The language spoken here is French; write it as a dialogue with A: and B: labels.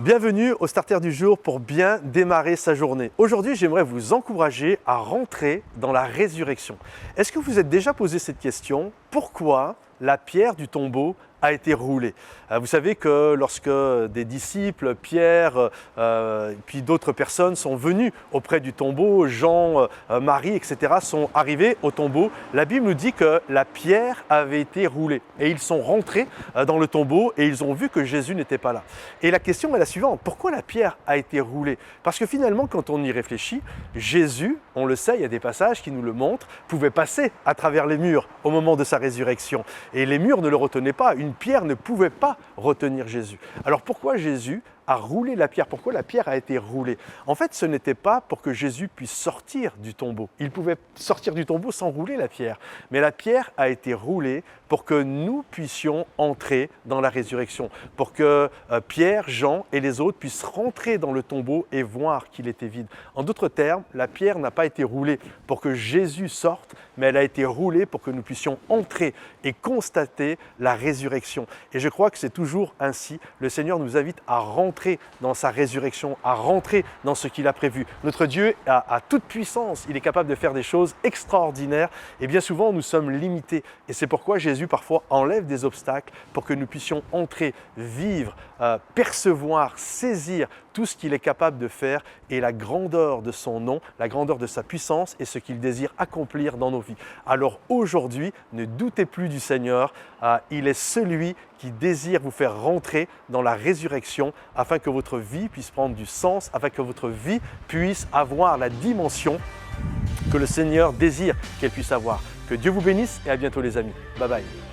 A: Bienvenue au Starter du jour pour bien démarrer sa journée. Aujourd'hui, j'aimerais vous encourager à rentrer dans la résurrection. Est-ce que vous êtes déjà posé cette question? Pourquoi la pierre du tombeau a été roulée? Vous savez que lorsque des disciples, Pierre, puis d'autres personnes sont venus auprès du tombeau, Jean, Marie, etc., sont arrivés au tombeau, la Bible nous dit que la pierre avait été roulée. Et ils sont rentrés dans le tombeau et ils ont vu que Jésus n'était pas là. Et la question est la suivante: pourquoi la pierre a été roulée? Parce que finalement, quand on y réfléchit, Jésus, on le sait, il y a des passages qui nous le montrent, pouvait passer à travers les murs au moment de sa résurrection. Et les murs ne le retenaient pas, une pierre ne pouvait pas retenir Jésus. Alors pourquoi Jésus a roulé la pierre? Pourquoi la pierre a été roulée? En fait, ce n'était pas pour que Jésus puisse sortir du tombeau. Il pouvait sortir du tombeau sans rouler la pierre. Mais la pierre a été roulée pour que nous puissions entrer dans la résurrection. Pour que Pierre, Jean et les autres puissent rentrer dans le tombeau et voir qu'il était vide. En d'autres termes, la pierre n'a pas été roulée pour que Jésus sorte, mais elle a été roulée pour que nous puissions entrer et constater la résurrection. Et je crois que c'est toujours ainsi. Le Seigneur nous invite à rentrer dans sa résurrection, à rentrer dans ce qu'il a prévu. Notre Dieu a toute puissance, il est capable de faire des choses extraordinaires et bien souvent nous sommes limités. Et c'est pourquoi Jésus parfois enlève des obstacles pour que nous puissions entrer, vivre, percevoir, saisir tout ce qu'il est capable de faire et la grandeur de son nom, la grandeur de sa puissance et ce qu'il désire accomplir dans nos vies. Alors aujourd'hui, ne doutez plus du Seigneur, il est celui qui désire vous faire rentrer dans la résurrection afin que votre vie puisse prendre du sens, afin que votre vie puisse avoir la dimension que le Seigneur désire qu'elle puisse avoir. Que Dieu vous bénisse et à bientôt les amis. Bye bye.